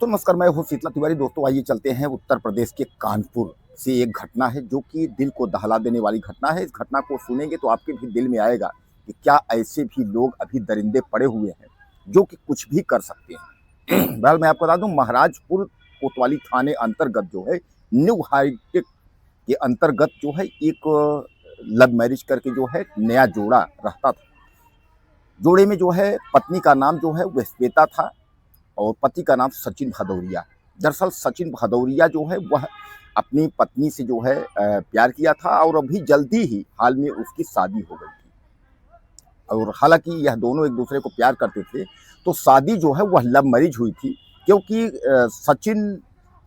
तो नमस्कार, मैं हूँ शीतला तिवारी। दोस्तों आइए चलते हैं उत्तर प्रदेश के कानपुर से। एक घटना है जो कि दिल को दहला देने वाली घटना है। इस घटना को सुनेंगे तो आपके भी दिल में आएगा कि क्या ऐसे भी लोग अभी दरिंदे पड़े हुए हैं जो कि कुछ भी कर सकते हैं। बहरहाल मैं आपको बता दूं, महाराजपुर कोतवाली थाने अंतर्गत जो है न्यू हाईटेक के अंतर्गत जो है एक लव मैरिज करके जो है नया जोड़ा रहता था। जोड़े में जो है पत्नी का नाम जो है वह श्वेता था और पति का नाम सचिन भदौरिया। दरअसल सचिन भदौरिया जो है वह अपनी पत्नी से जो है प्यार किया था और अभी जल्दी ही हाल में उसकी शादी हो गई थी। और हालांकि यह दोनों एक दूसरे को प्यार करते थे, तो शादी जो है वह लव मैरिज हुई थी। क्योंकि सचिन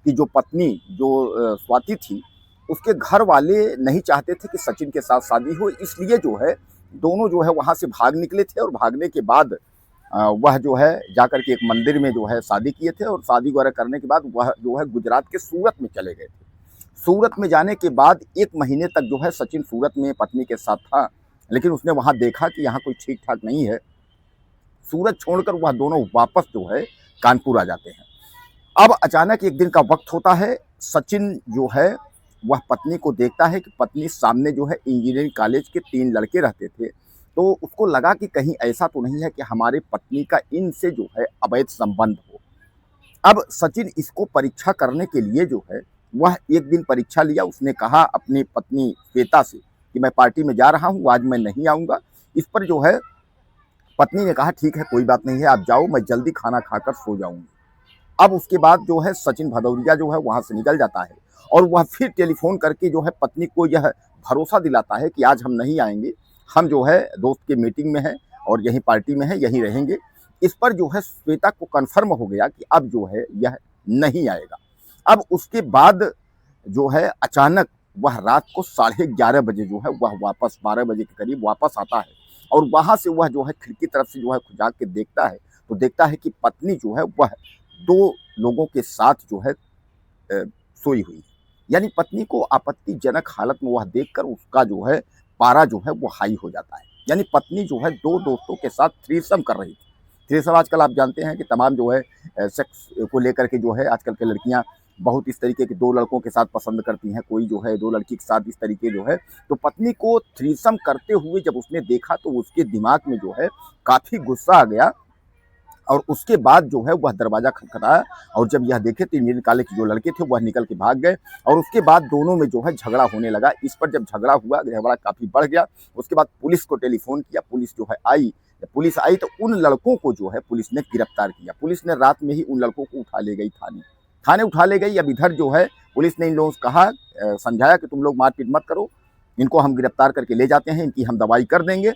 की जो पत्नी जो स्वाति थी, उसके घर वाले नहीं चाहते थे कि सचिन के साथ शादी हो, इसलिए जो है दोनों जो है वहाँ से भाग निकले थे। और भागने के बाद वह जो है जाकर के एक मंदिर में जो है शादी किए थे और शादी वगैरह करने के बाद वह जो है गुजरात के सूरत में चले गए थे। सूरत में जाने के बाद 1 महीने तक जो है सचिन सूरत में पत्नी के साथ था, लेकिन उसने वहाँ देखा कि यहाँ कोई ठीक ठाक नहीं है। सूरत छोड़कर वह दोनों वापस जो है कानपुर आ जाते हैं। अब अचानक एक दिन का वक्त होता है, सचिन जो है वह पत्नी को देखता है कि पत्नी सामने जो है इंजीनियरिंग कॉलेज के 3 लड़के रहते थे। तो उसको लगा कि कहीं ऐसा तो नहीं है कि हमारे पत्नी का इनसे जो है अवैध संबंध हो। अब सचिन इसको परीक्षा करने के लिए जो है वह एक दिन परीक्षा लिया। उसने कहा अपनी पत्नी श्वेता से कि मैं पार्टी में जा रहा हूँ, आज मैं नहीं आऊँगा। इस पर जो है पत्नी ने कहा ठीक है, कोई बात नहीं है, आप जाओ, मैं जल्दी खाना खाकर सो जाऊँगी। अब उसके बाद जो है सचिन भदौरिया जो है वहाँ से निकल जाता है और वह फिर टेलीफोन करके जो है पत्नी को यह भरोसा दिलाता है कि आज हम नहीं आएंगे, हम जो है दोस्त के मीटिंग में हैं और यहीं पार्टी में हैं, यहीं रहेंगे। इस पर जो है श्वेता को कन्फर्म हो गया कि अब जो है यह नहीं आएगा। अब उसके बाद जो है अचानक वह रात को 11:30 बजे जो है वह वापस 12 बजे के करीब वापस आता है और वहाँ से वह जो है खिड़की तरफ से जो है झाँक के देखता है, तो देखता है कि पत्नी जो है वह 2 लोगों के साथ जो है सोई हुई। यानी पत्नी को आपत्तिजनक हालत में वह देखकर उसका जो है पारा जो है वो हाई हो जाता है। यानी पत्नी जो है 2 दोस्तों के साथ थ्रीसम कर रही थी। थ्रीसम आजकल आप जानते हैं कि तमाम जो है सेक्स को लेकर के जो है आजकल के लड़कियाँ बहुत इस तरीके के 2 लड़कों के साथ पसंद करती हैं, कोई जो है 2 लड़की के साथ इस तरीके जो है। तो पत्नी को थ्रीसम करते हुए जब उसने देखा तो उसके दिमाग में जो है काफ़ी गुस्सा आ गया और उसके बाद जो है वह दरवाज़ा खटखटाया और जब यह देखे तो इंजीनियरिंग कॉलेज के जो लड़के थे वह निकल के भाग गए और उसके बाद दोनों में जो है झगड़ा होने लगा। इस पर जब झगड़ा हुआ, झगड़ा काफ़ी बढ़ गया। उसके बाद पुलिस को टेलीफोन किया, पुलिस जो है आई। जब पुलिस आई तो उन लड़कों को जो है पुलिस ने गिरफ्तार किया। पुलिस ने रात में ही उन लड़कों को उठा ले गई थाने। थाने उठा ले गई। अब इधर जो है पुलिस ने इन लोगों से कहा, समझाया कि तुम लोग मारपीट मत करो, इनको हम गिरफ्तार करके ले जाते हैं, इनकी हम दवाई कर देंगे।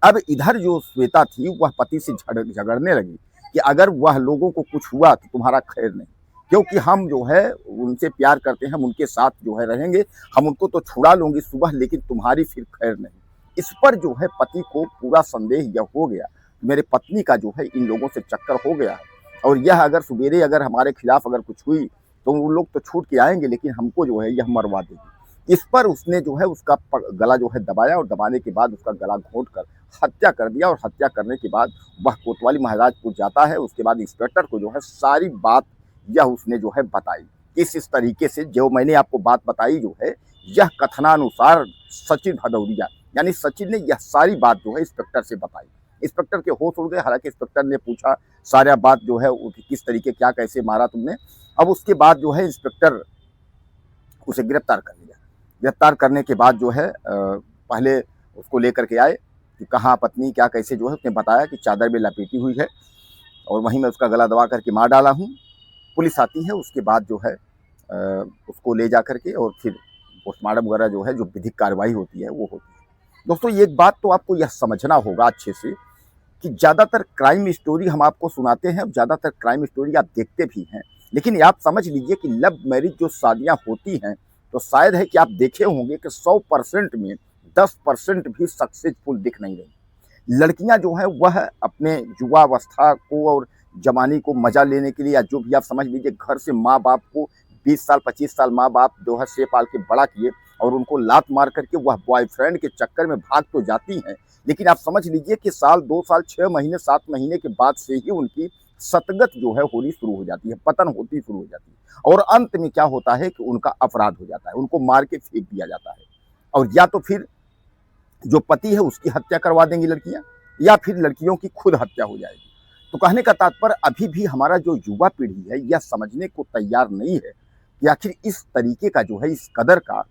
अब इधर जो श्वेता थी वह पति से झगड़ने लगी कि अगर वह लोगों को कुछ हुआ तो तुम्हारा खैर नहीं, क्योंकि हम जो है उनसे प्यार करते हैं, हम उनके साथ जो है रहेंगे, हम उनको तो छुड़ा लूंगी सुबह, लेकिन तुम्हारी फिर खैर नहीं। इस पर जो है पति को पूरा संदेह यह हो गया कि मेरे पत्नी का जो है इन लोगों से चक्कर हो गया है और यह अगर सवेरे अगर हमारे खिलाफ अगर कुछ हुई तो वो लोग तो छूट के आएंगे, लेकिन हमको जो है यह मरवा देगी। इस पर उसने जो है उसका गला जो है दबाया और दबाने के बाद उसका गला घोंट कर हत्या कर दिया और हत्या करने के बाद वह कोतवाली महाराजपुर जाता है। उसके बाद इंस्पेक्टर को जो है सारी बात यह उसने जो है बताई। इस तरीके से जो मैंने आपको बात बताई जो है यह कथनानुसार सचिन भदौरिया यानी सचिन ने यह सारी बात जो है इंस्पेक्टर से बताई। इंस्पेक्टर के होश उड़ गए। हालांकि इंस्पेक्टर ने पूछा सारा बात जो है किस तरीके क्या कैसे मारा तुमने। अब उसके बाद जो है इंस्पेक्टर उसे गिरफ्तार कर लिया। गिरफ्तार करने के बाद जो है पहले उसको लेकर के आए कि कहाँ पत्नी क्या कैसे जो है। उसने बताया कि चादर में लपेटी हुई है और वहीं मैं उसका गला दबा करके मार डाला हूँ। पुलिस आती है, उसके बाद जो है उसको ले जा करके और फिर पोस्टमार्टम वगैरह जो है जो विधिक कार्रवाई होती है वो होती है। दोस्तों एक बात तो आपको यह समझना होगा अच्छे से कि ज़्यादातर क्राइम स्टोरी हम आपको सुनाते हैं, ज़्यादातर क्राइम स्टोरी आप देखते भी हैं, लेकिन आप समझ लीजिए कि लव मैरिज जो शादियाँ होती हैं तो शायद है कि आप देखे होंगे कि 100% में 10% भी सक्सेसफुल दिख नहीं रही। लड़कियां जो हैं वह अपने युवावस्था को और जवानी को मजा लेने के लिए या जो भी आप समझ लीजिए घर से माँ बाप को 20 साल 25 साल माँ बाप जो है से पाल के बड़ा किए और उनको लात मार करके वह बॉयफ्रेंड के चक्कर में भाग तो जाती हैं, लेकिन आप समझ लीजिए कि साल 2 साल 6 महीने 7 महीने के बाद से ही उनकी सतगत जो है होनी शुरू हो जाती है, पतन होती शुरू हो जाती है और अंत में क्या होता है कि उनका अपराध हो जाता है, उनको मार के फेंक दिया जाता है। और या तो फिर जो पति है उसकी हत्या करवा देंगी लड़कियां, या फिर लड़कियों की खुद हत्या हो जाएगी। तो कहने का तात्पर्य अभी भी हमारा जो युवा पीढ़ी है यह समझने को तैयार नहीं है कि आखिर इस तरीके का जो है, इस कदर का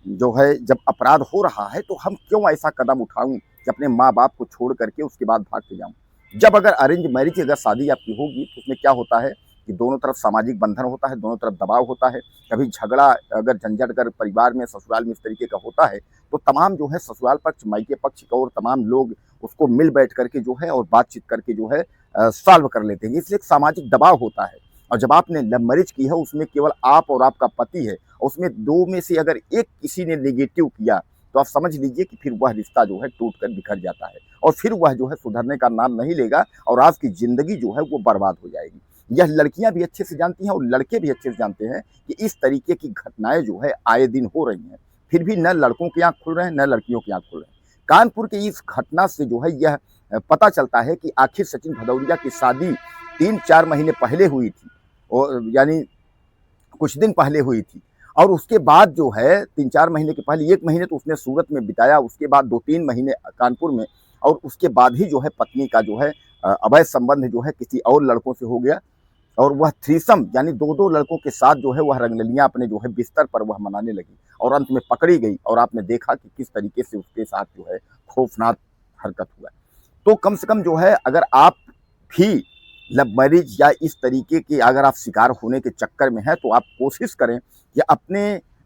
जो है जब अपराध हो रहा है तो हम क्यों ऐसा कदम उठाऊं कि अपने माँ बाप को छोड़ करके उसके बाद भाग के जाऊं। जब अगर अरेंज मैरिज की अगर शादी आपकी होगी तो उसमें क्या होता है कि दोनों तरफ सामाजिक बंधन होता है, दोनों तरफ दबाव होता है। कभी झगड़ा अगर झंझट अगर परिवार में ससुराल में इस तरीके का होता है तो तमाम जो है ससुराल पक्ष मायके पक्ष का और तमाम लोग उसको मिल बैठ करके जो है और बातचीत करके जो है सॉल्व कर लेते हैं। इसलिए एक सामाजिक दबाव होता है। और जब आपने लव मैरिज की है उसमें केवल आप और आपका पति है, उसमें दो में से अगर एक किसी ने नेगेटिव किया तो आप समझ लीजिए कि फिर वह रिश्ता जो है टूट कर बिखर जाता है और फिर वह जो है सुधरने का नाम नहीं लेगा और आपकी जिंदगी जो है वो बर्बाद हो जाएगी। यह लड़कियां भी अच्छे से जानती हैं और लड़के भी अच्छे से जानते हैं कि इस तरीके की घटनाएं जो है आए दिन हो रही हैं, फिर भी न लड़कों की आंख खुल रहे हैं न लड़कियों की आंख खुल रहे हैं। कानपुर की इस घटना से जो है यह पता चलता है कि आखिर सचिन भदौरिया की शादी 3-4 महीने पहले हुई थी और यानी कुछ दिन पहले हुई थी और उसके बाद जो है 3-4 महीने के पहले 1 महीने तो उसने सूरत में बिताया, उसके बाद 2-3 महीने कानपुर में और उसके बाद ही जो है पत्नी का जो है अवैध संबंध जो है किसी और लड़कों से हो गया और वह थ्रीसम यानी 2-2 लड़कों के साथ जो है वह रंगरलियां अपने जो है बिस्तर पर वह मनाने लगी और अंत में पकड़ी गई और आपने देखा कि किस तरीके से उसके साथ जो है खौफनाक हरकत हुआ। तो कम से कम जो है अगर आप भी लव मैरिज या इस तरीके के अगर आप शिकार होने के चक्कर में हैं तो आप कोशिश करें कि अपने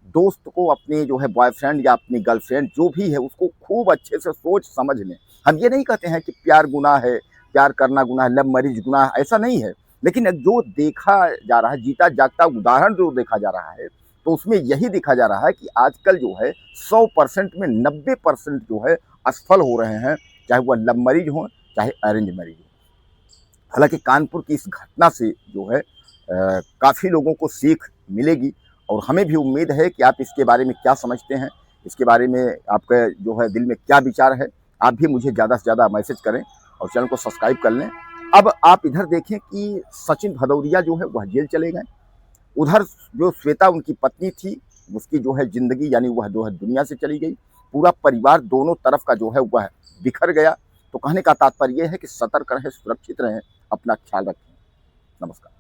दोस्त को अपने जो है बॉयफ्रेंड या अपनी गर्लफ्रेंड जो भी है उसको खूब अच्छे से सोच समझ लें। हम ये नहीं कहते हैं कि प्यार गुनाह है, प्यार करना गुनाह है, लव मैरिज गुनाह है, ऐसा नहीं है। लेकिन जो देखा जा रहा है, जीता जागता उदाहरण जो देखा जा रहा है तो उसमें यही देखा जा रहा है कि आजकल जो है 100% में 90% जो है असफल हो रहे हैं, चाहे वह लव मैरिज हो चाहे अरेंज मैरिज हो। हालांकि कानपुर की इस घटना से जो है काफ़ी लोगों को सीख मिलेगी और हमें भी उम्मीद है कि आप इसके बारे में क्या समझते हैं, इसके बारे में आपका जो है दिल में क्या विचार है। आप भी मुझे ज़्यादा से ज़्यादा मैसेज करें और चैनल को सब्सक्राइब कर लें। अब आप इधर देखें कि सचिन भदौरिया जो है वह जेल चले गए, उधर जो श्वेता उनकी पत्नी थी उसकी जो है ज़िंदगी यानी वह जो है दुनिया से चली गई, पूरा परिवार दोनों तरफ का जो है वह बिखर गया। तो कहने का तात्पर्य यह है कि सतर्क रहें, सुरक्षित रहें, अपना ख्याल रखें। नमस्कार।